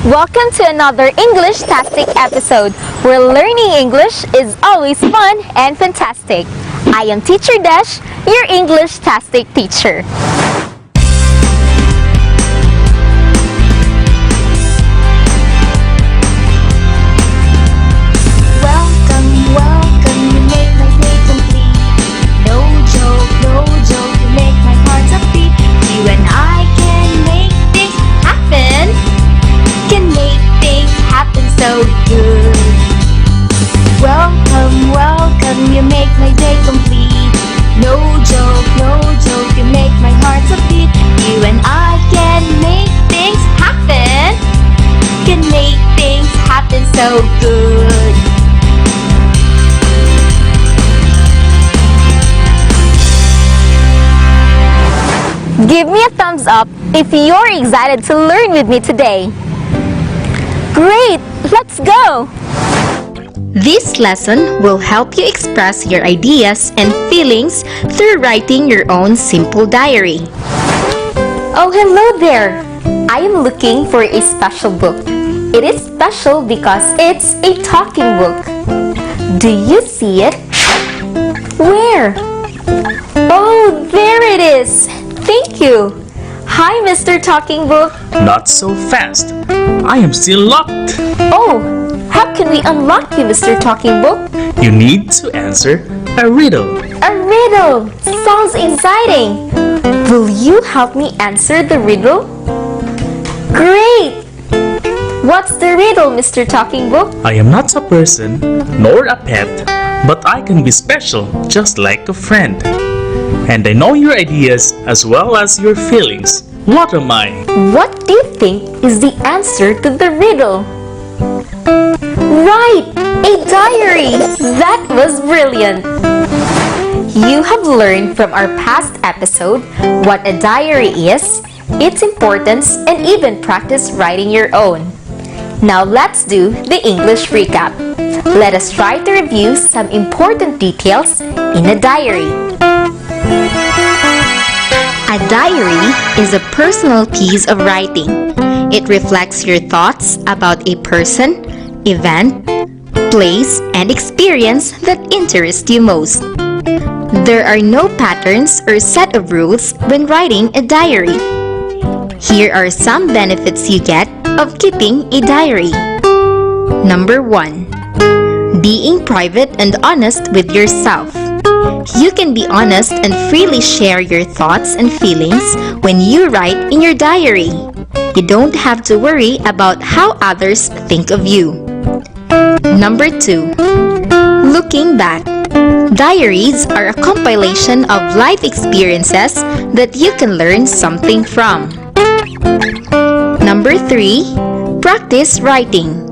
Welcome to another English-tastic episode where learning English is always fun and fantastic. I am Teacher Dash, your English-tastic teacher. Welcome, you make my day complete. No joke, you make my heart upbeat. You and I can make things happen. Can make things happen so good. Welcome, you make my day complete. No joke, you make my heart upbeat. You and I can make things happen. Can make things happen so good. Give me a thumbs up if you're excited to learn with me today. Great! Let's go! This lesson will help you express your ideas and feelings through writing your own simple diary. Oh, hello there! I am looking for a special book. It is special because it's a talking book. Do you see it? Where? Oh, there it is! Thank you! Hi, Mr. Talking Book! Not so fast. I am still locked. Oh, how can we unlock you, Mr. Talking Book? You need to answer a riddle. A riddle! Sounds exciting! Will you help me answer the riddle? Great! What's the riddle, Mr. Talking Book? I am not a person nor a pet, but I can be special just like a friend. And I know your ideas as well as your feelings. What am I? What do you think is the answer to the riddle? Right! A diary! That was brilliant! You have learned from our past episode what a diary is, its importance, and even practice writing your own. Now let's do the English recap. Let us try to review some important details in a diary. A diary is a personal piece of writing. It reflects your thoughts about a person, event, place, and experience that interest you most. There are no patterns or set of rules when writing a diary. Here are some benefits you get of keeping a diary. Number 1. Being private and honest with yourself. You can be honest and freely share your thoughts and feelings when you write in your diary. You don't have to worry about how others think of you. Number 2. Looking back. Diaries are a compilation of life experiences that you can learn something from. Number 3. Practice writing.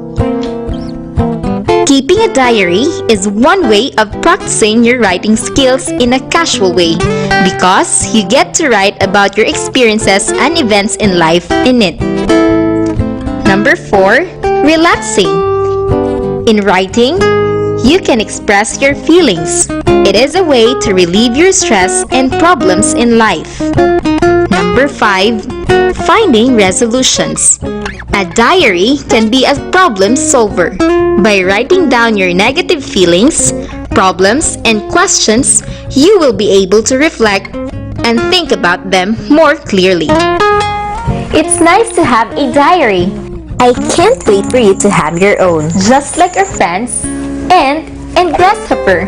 Keeping a diary is one way of practicing your writing skills in a casual way because you get to write about your experiences and events in life in it. Number 4. Relaxing. In writing, you can express your feelings. It is a way to relieve your stress and problems in life. Number 5. Finding resolutions. A diary can be a problem solver. By writing down your negative feelings, problems, and questions, you will be able to reflect and think about them more clearly. It's nice to have a diary. I can't wait for you to have your own, just like our friends Ant and Grasshopper.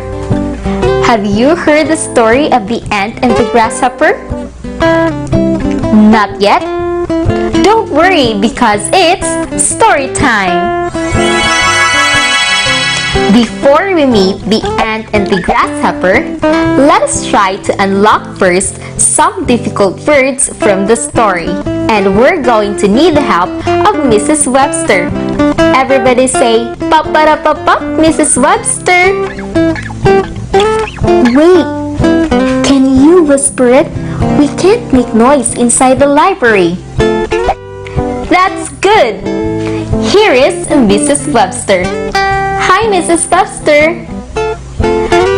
Have you heard the story of the ant and the grasshopper? Not yet? Don't worry because it's story time! Before we meet the ant and the grasshopper, let us try to unlock first some difficult words from the story. And we're going to need the help of Mrs. Webster. Everybody say, "Pop-pa-da-pop-pop, Mrs. Webster!" Wait! Can you whisper it? We can't make noise inside the library. That's good! Here is Mrs. Webster. Hi, Mrs. Webster!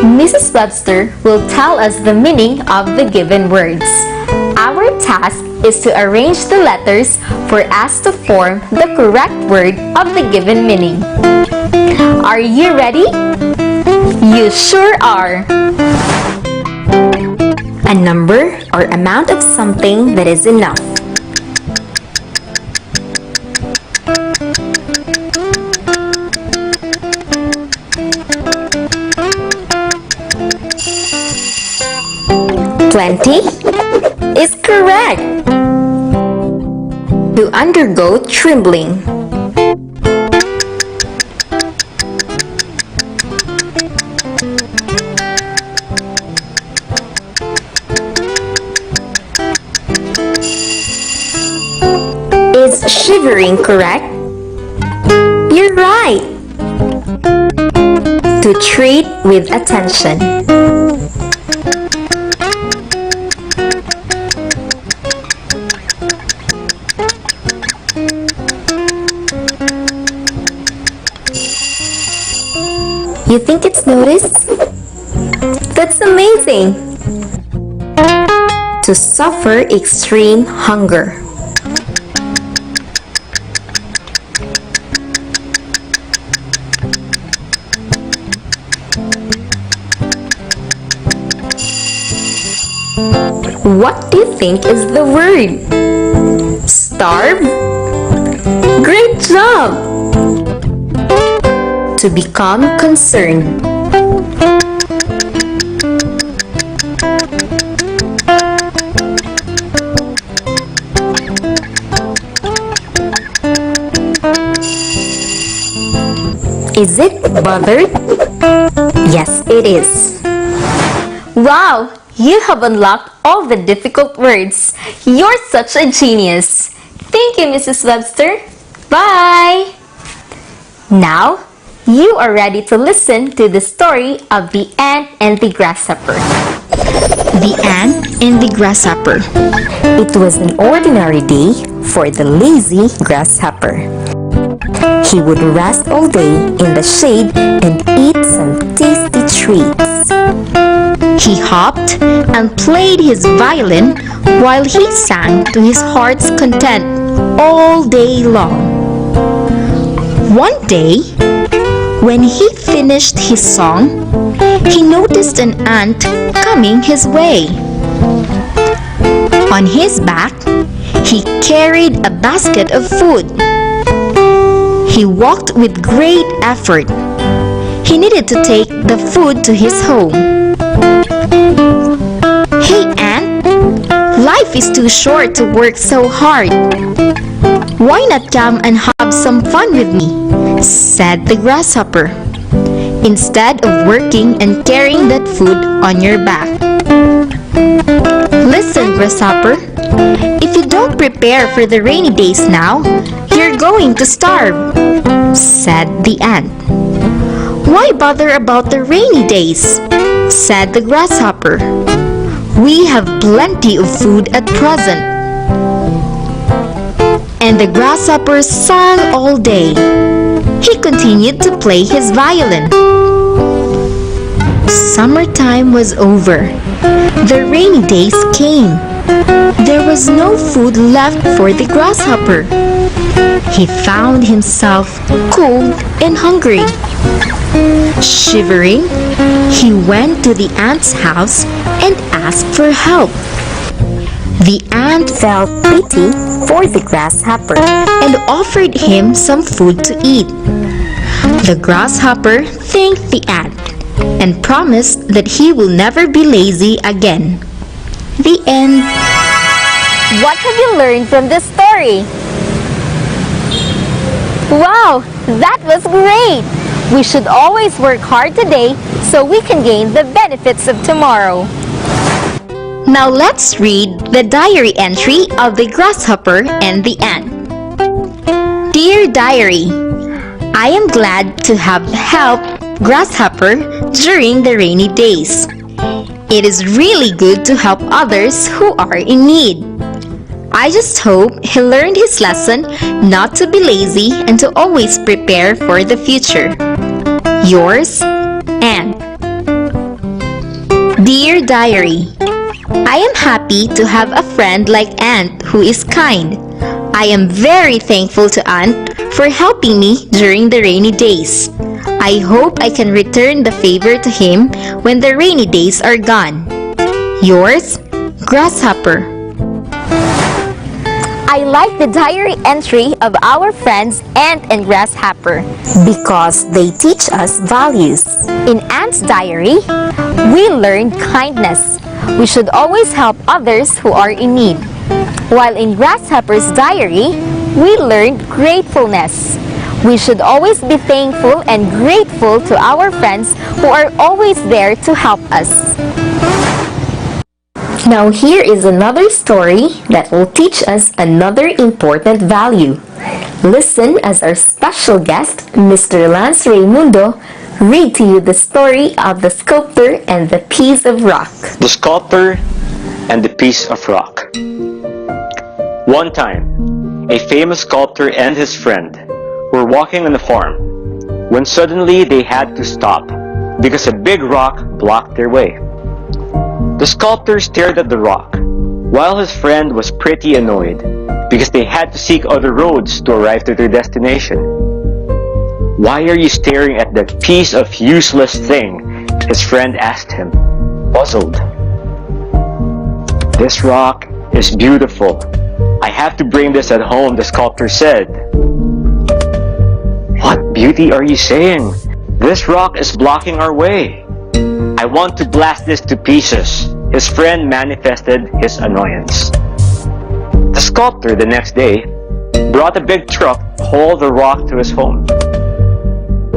Mrs. Webster will tell us the meaning of the given words. Our task is to arrange the letters for us to form the correct word of the given meaning. Are you ready? You sure are! A number or amount of something that is enough. Plenty is correct. To undergo trembling. Is shivering correct? You're right. To treat with attention. You think it's noticed? That's amazing! To suffer extreme hunger. What do you think is the word? Starve? Great job! To become concerned. Is it bothered? Yes, it is. Wow! You have unlocked all the difficult words. You're such a genius. Thank you, Mrs. Webster. Bye! Now, you are ready to listen to the story of the ant and the grasshopper. The Ant and the Grasshopper. It was an ordinary day for the lazy grasshopper. He would rest all day in the shade and eat some tasty treats. He hopped and played his violin while he sang to his heart's content all day long. One day, when he finished his song, he noticed an ant coming his way. On his back, he carried a basket of food. He walked with great effort. He needed to take the food to his home. Hey, ant, life is too short to work so hard. Why not come and have some fun with me? Said the grasshopper, instead of working and carrying that food on your back. Listen, grasshopper, if you don't prepare for the rainy days now, you're going to starve, said the ant. Why bother about the rainy days? Said the grasshopper. We have plenty of food at present. And the grasshopper sang all day. He continued to play his violin. Summertime was over. The rainy days came. There was no food left for the grasshopper. He found himself cold and hungry. Shivering, he went to the ant's house and asked for help. The ant Felt pity for the grasshopper. and offered him some food to eat. The grasshopper thanked the ant and promised that he will never be lazy again. The end. What have you learned from this story? Wow, that was great! We should always work hard today so we can gain the benefits of tomorrow. Now let's read the diary entry of the grasshopper and the ant. Dear diary, I am glad to have helped Grasshopper during the rainy days. It is really good to help others who are in need. I just hope he learned his lesson not to be lazy and to always prepare for the future. Yours, Anne. Dear Diary, I am happy to have a friend like Ant who is kind. I am very thankful to Ant for helping me during the rainy days. I hope I can return the favor to him when the rainy days are gone. Yours, Grasshopper. I like the diary entry of our friends Ant and Grasshopper because they teach us values. In Ant's diary, we learned kindness. We should always help others who are in need. While in Grasshopper's diary, we learned gratefulness. We should always be thankful and grateful to our friends who are always there to help us. Now here is another story that will teach us another important value. Listen as our special guest, Mr. Lance Raimundo, read to you the story of the sculptor and the piece of rock. The Sculptor and the Piece of Rock. One time, a famous sculptor and his friend were walking on a farm when suddenly they had to stop because a big rock blocked their way. The sculptor stared at the rock, while his friend was pretty annoyed because they had to seek other roads to arrive to their destination. "Why are you staring at that piece of useless thing?" his friend asked him, puzzled. "This rock is beautiful. I have to bring this at home," the sculptor said. "What beauty are you saying? This rock is blocking our way. I want to blast this to pieces." His friend manifested his annoyance. The sculptor the next day brought a big truck to haul the rock to his home.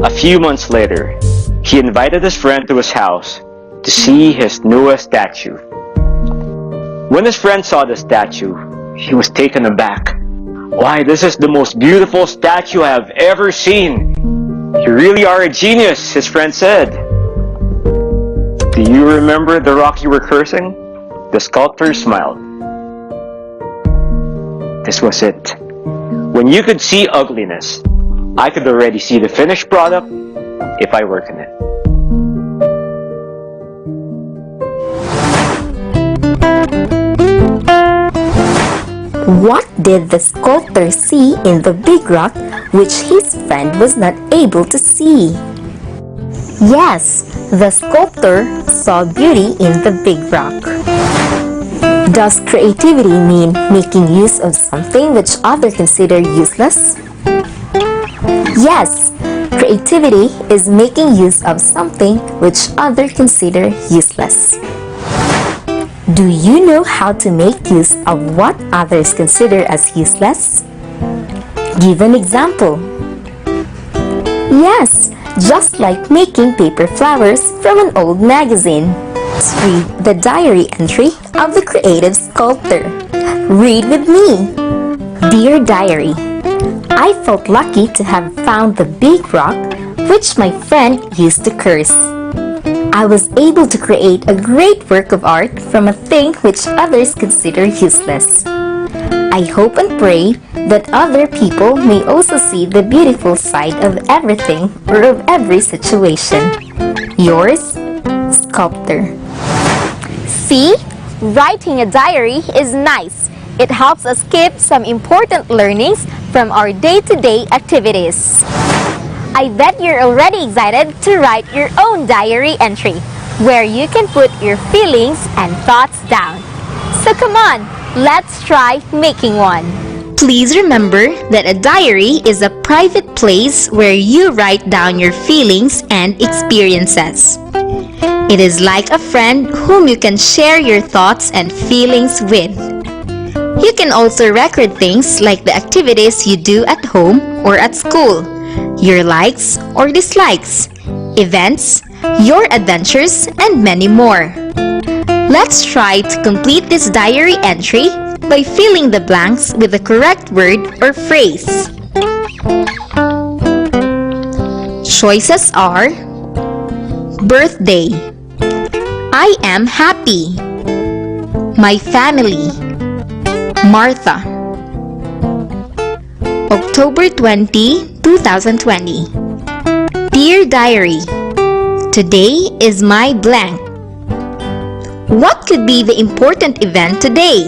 A few months later, he invited his friend to his house to see his newest statue. When his friend saw the statue, he was taken aback. "Why, this is the most beautiful statue I have ever seen. You really are a genius," his friend said. "Do you remember the rock you were cursing?" The sculptor smiled. This was it. When you could see ugliness, I could already see the finished product if I work on it. What did the sculptor see in the big rock which his friend was not able to see? Yes, the sculptor saw beauty in the big rock. Does creativity mean making use of something which others consider useless? Yes, creativity is making use of something which others consider useless. Do you know how to make use of what others consider as useless? Give an example. Yes, just like making paper flowers from an old magazine. Let's read the diary entry of the creative sculptor. Read with me. Dear Diary, I felt lucky to have found the big rock which my friend used to curse. I was able to create a great work of art from a thing which others consider useless. I hope and pray that other people may also see the beautiful side of everything or of every situation. Yours, Sculptor. See? Writing a diary is nice. It helps us keep some important learnings from our day-to-day activities. I bet you're already excited to write your own diary entry, where you can put your feelings and thoughts down. So come on, let's try making one. Please remember that a diary is a private place where you write down your feelings and experiences. It is like a friend whom you can share your thoughts and feelings with. You can also record things like the activities you do at home or at school, your likes or dislikes, events, your adventures, and many more. Let's try to complete this diary entry by filling the blanks with the correct word or phrase. Choices are: birthday, I am happy, my family, Martha. October 20, 2020. Dear Diary, today is my blank. What could be the important event today?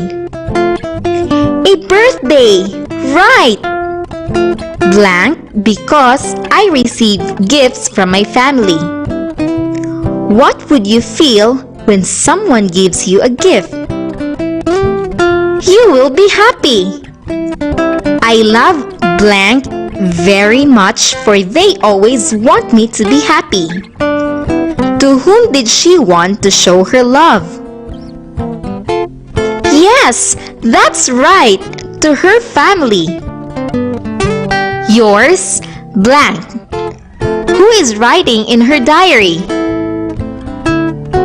A birthday! Right! Blank because I received gifts from my family. What would you feel when someone gives you a gift? You will be happy. I love blank very much, for they always want me to be happy. To whom did she want to show her love? Yes, that's right, to her family. Yours, blank. Who is writing in her diary?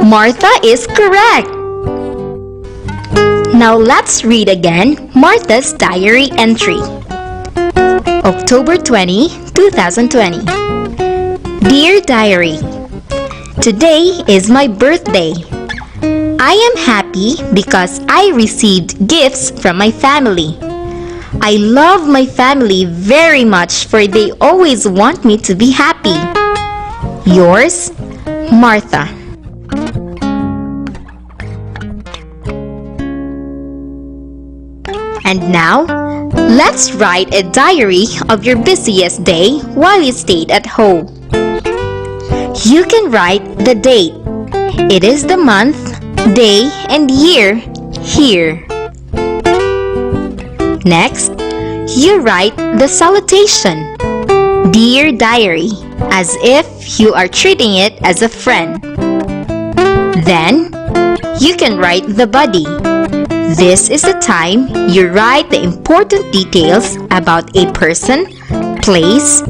Martha is correct. Now let's read again Martha's diary entry. October 20, 2020. Dear Diary, today is my birthday. I am happy because I received gifts from my family. I love my family very much, for they always want me to be happy. Yours, Martha. And now, let's write a diary of your busiest day while you stayed at home. You can write the date. It is the month, day, and year here. Next, you write the salutation, Dear Diary, as if you are treating it as a friend. Then, you can write the body. This is the time you write the important details about a person, place,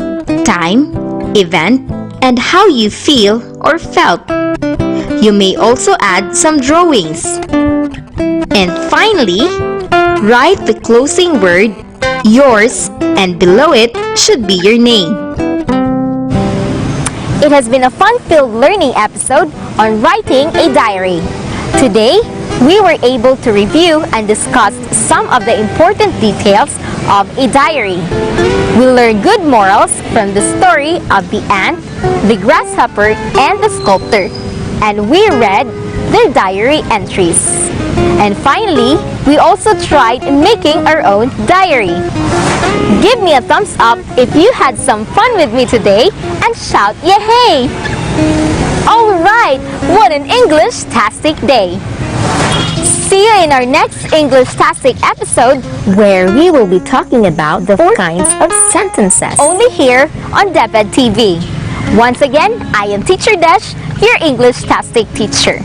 time, event, and how you feel or felt. You may also add some drawings. And finally, write the closing word, yours, and below it should be your name. It has been a fun-filled learning episode on writing a diary. Today, we were able to review and discuss some of the important details of a diary. We learned good morals from the story of the ant, the grasshopper, and the sculptor. And we read their diary entries. And finally, we also tried making our own diary. Give me a thumbs up if you had some fun with me today and shout yay! Alright, what an English-tastic day! See you in our next English-tastic episode, where we will be talking about the 4 kinds of sentences. Only here on DepEd TV. Once again, I am Teacher Dash, your English-tastic teacher.